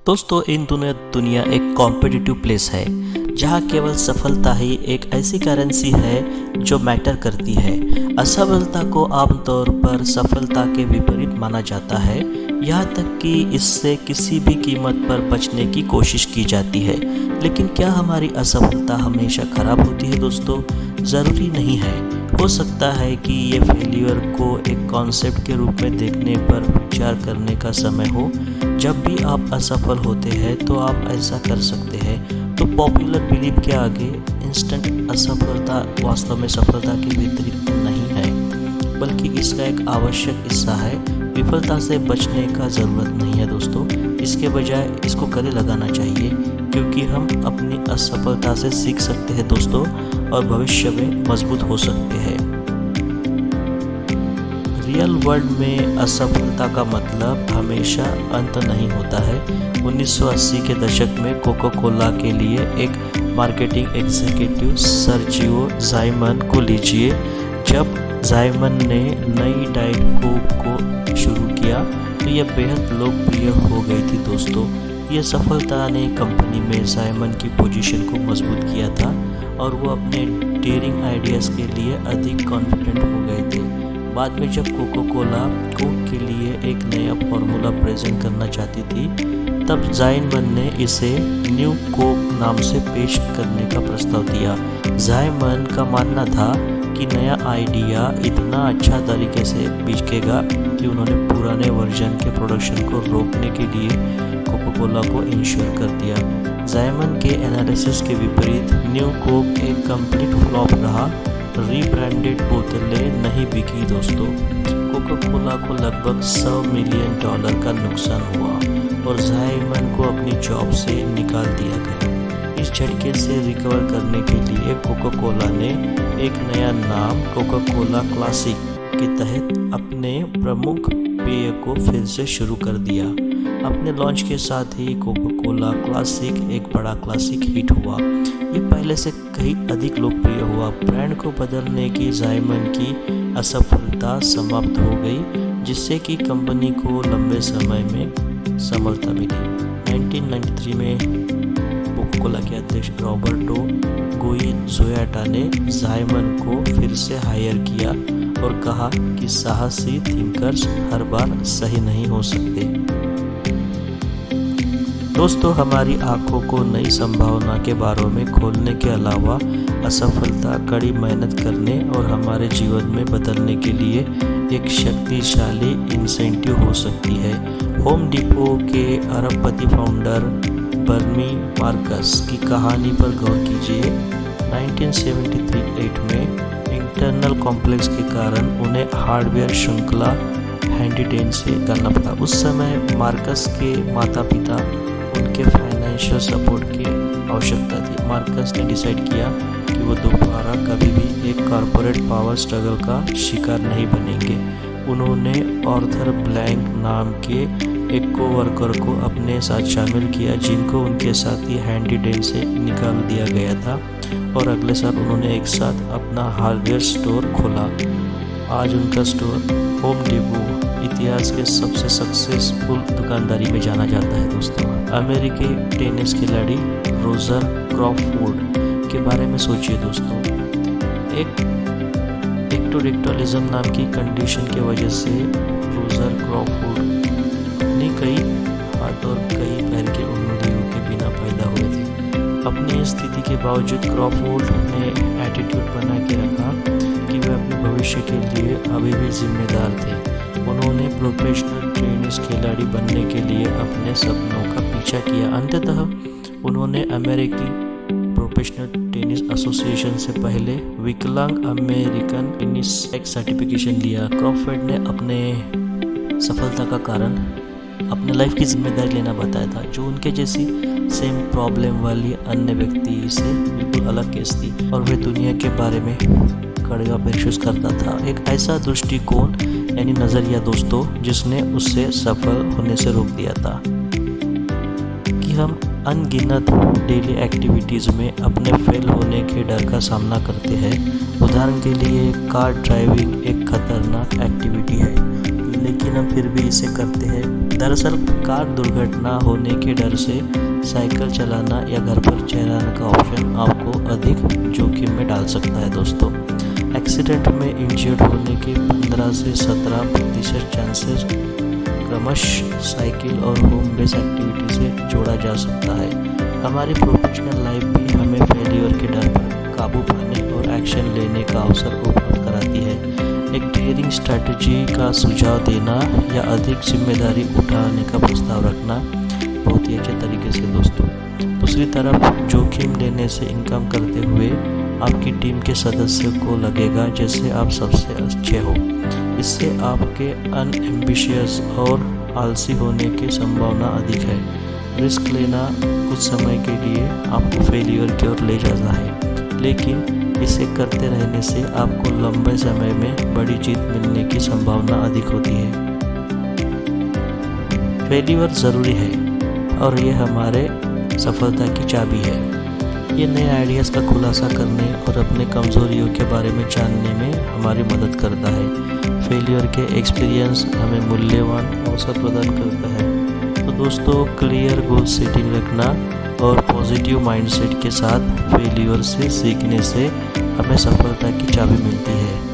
दोस्तों इन दुनिया एक कॉम्पिटिटिव प्लेस है जहाँ केवल सफलता ही एक ऐसी करेंसी है जो मैटर करती है। असफलता को आमतौर पर सफलता के विपरीत माना जाता है, यहाँ तक कि इससे किसी भी कीमत पर बचने की कोशिश की जाती है। लेकिन क्या हमारी असफलता हमेशा खराब होती है दोस्तों? ज़रूरी नहीं है। हो सकता है कि ये फेल्यूर को एक कॉन्सेप्ट के रूप में देखने पर विचार करने का समय हो। जब भी आप असफल होते हैं तो आप ऐसा कर सकते हैं। तो पॉपुलर बिलीफ के आगे इंस्टेंट असफलता वास्तव में सफलता के विपरीत नहीं है, बल्कि इसका एक आवश्यक हिस्सा है। विफलता से बचने का ज़रूरत नहीं है दोस्तों, इसके बजाय इसको गले लगाना चाहिए, क्योंकि हम अपनी असफलता से सीख सकते हैं दोस्तों और भविष्य में मजबूत हो सकते हैं। रियल वर्ल्ड में असफलता का मतलब हमेशा अंत नहीं होता है। 1980 के दशक में कोका कोला के लिए एक मार्केटिंग एग्जीक्यूटिव सर्जियो ज़ाइमन को लीजिए। जब ज़ाइमन ने नई डाइट कोक को शुरू किया तो यह बेहद लोकप्रिय हो गई थी दोस्तों। यह सफलता ने कंपनी में ज़ाइमन की पोजीशन को मजबूत किया था और वो अपने डेयरिंग आइडियाज़ के लिए अधिक कॉन्फिडेंट हो गए थे। बाद में जब कोका कोला कोक के लिए एक नया फार्मूला प्रेजेंट करना चाहती थी, तब ज़ाइमन ने इसे न्यू कोक नाम से पेश करने का प्रस्ताव दिया। ज़ाइमन का मानना था कि नया आइडिया इतना अच्छा तरीके से बिकेगा कि उन्होंने पुराने वर्जन के प्रोडक्शन को रोकने के लिए कोका कोला को इंश्योर कर दिया। ज़ाइमन के एनालिसिस के विपरीत न्यू कोक एक कंप्लीट फ्लॉप रहा। रीब्रांडेड बोतलें नहीं बिकी दोस्तों। कोका कोला को लगभग $100 मिलियन का नुकसान हुआ और ज़ाइमन को अपनी जॉब से निकाल दिया गया। इस झटके से रिकवर करने के लिए कोका कोला ने एक नया नाम कोका कोला क्लासिक के तहत अपने प्रमुख पेय को फिर से शुरू कर दिया। अपने लॉन्च के साथ ही कोका कोला क्लासिक एक बड़ा क्लासिक हिट हुआ। ये पहले से कहीं अधिक लोकप्रिय हुआ। ब्रांड को बदलने की ज़ाइमन की असफलता समाप्त हो गई, जिससे कि कंपनी को लंबे समय में सफलता मिली। 1993 में कोका कोला के अध्यक्ष रॉबर्टो गोइज़ोयाटा ने ज़ाइमन को फिर से हायर किया और कहा कि साहसी थिंकर्स हर बार सही नहीं हो सकते। दोस्तों हमारी आंखों को नई संभावना के बारे में खोलने के अलावा असफलता कड़ी मेहनत करने और हमारे जीवन में बदलने के लिए एक शक्तिशाली इंसेंटिव हो सकती है। होम डिपो के अरबपति फाउंडर बर्नी मार्कस की कहानी पर गौर कीजिए। 1973 में इंटरनल कॉम्प्लेक्स के कारण उन्हें हार्डवेयर श्रृंखला हैंडीडेन से करना पड़ा। उस समय मार्कस के माता पिता उनके फाइनेंशियल सपोर्ट की आवश्यकता थी। मार्कस ने डिसाइड किया कि वो दोबारा कभी भी एक कॉरपोरेट पावर स्ट्रगल का शिकार नहीं बनेंगे। उन्होंने आर्थर ब्लैंक नाम के एक कोवर्कर को अपने साथ शामिल किया, जिनको उनके साथी हैंडीडेन से निकाल दिया गया था, और अगले साल उन्होंने एक साथ अपना हार्डवेयर स्टोर खोला। आज उनका स्टोर होम डिपो इतिहास के सबसे सक्सेसफुल दुकानदारी में जाना जाता है दोस्तों। अमेरिकी टेनिस खिलाड़ी रोजर क्रॉफोर्ड के बारे में सोचिए दोस्तों। एक्टोरेक्टलिज्म नाम की कंडीशन की वजह से रोजर क्रॉफोर्ड अपनी कई हाथ और कई पैर के उंगलियों के बिना पैदा हुए थे। अपनी इस स्थिति के बावजूद क्रॉफोर्ड ने एटीट्यूड बना के रखा कि वे अपने भविष्य के लिए अभी भी जिम्मेदार थे। उन्होंने प्रोफेशनल टेनिस खिलाड़ी बनने के लिए अपने सपनों का पीछा किया। अंततः उन्होंने अमेरिकी प्रोफेशनल टेनिस एसोसिएशन से पहले विकलांग अमेरिकन टेनिस एक सर्टिफिकेशन लिया। क्रॉफोर्ड ने अपने सफलता का कारण अपने लाइफ की जिम्मेदारी लेना बताया था, जो उनके जैसी सेम प्रॉब्लम वाली अन्य व्यक्ति से बिल्कुल अलग केस थी, और वे दुनिया के बारे में कड़वा महसूस करता था। एक ऐसा दृष्टिकोण यानी नज़रिया दोस्तों, जिसने उसे सफल होने से रोक दिया था। कि हम अनगिनत डेली एक्टिविटीज़ में अपने फेल होने के डर का सामना करते हैं। उदाहरण के लिए कार ड्राइविंग एक खतरनाक एक्टिविटी है, लेकिन हम फिर भी इसे करते हैं दरअसल कार दुर्घटना होने के डर से साइकिल चलाना या घर पर चलाने का ऑप्शन आपको अधिक जोखिम में डाल सकता है दोस्तों। एक्सीडेंट में इंजर्ड होने के 15 से 17% चांसेस क्रमशः साइकिल और होम बेस एक्टिविटी से जोड़ा जा सकता है। हमारी प्रोफेशनल लाइफ भी हमें फेलियर के डर पर काबू पाने और एक्शन लेने का अवसर उपलब्ध कराती है। एक डेयरिंग स्ट्रैटेजी का सुझाव देना या अधिक जिम्मेदारी उठाने का प्रस्ताव रखना बहुत ही अच्छे तरीके से दोस्तों। दूसरी तरफ जोखिम लेने से इनकम करते हुए आपकी टीम के सदस्यों को लगेगा जैसे आप सबसे अच्छे हो। इससे आपके अनएम्बिशियस और आलसी होने की संभावना अधिक है। रिस्क लेना कुछ समय के लिए आपको फेलियर की ओर ले जाता है, लेकिन इसे करते रहने से आपको लंबे समय में बड़ी जीत मिलने की संभावना अधिक होती है। फेलियर ज़रूरी है और ये हमारे सफलता की चाबी है। ये नए आइडियाज़ का खुलासा करने और अपने कमज़ोरियों के बारे में जानने में हमारी मदद करता है। फेलियर के एक्सपीरियंस हमें मूल्यवान अवसर प्रदान करता है। तो दोस्तों, क्लियर गोल सेटिंग रखना और पॉजिटिव माइंडसेट के साथ फेलियर से सीखने से हमें सफलता की चाबी मिलती है।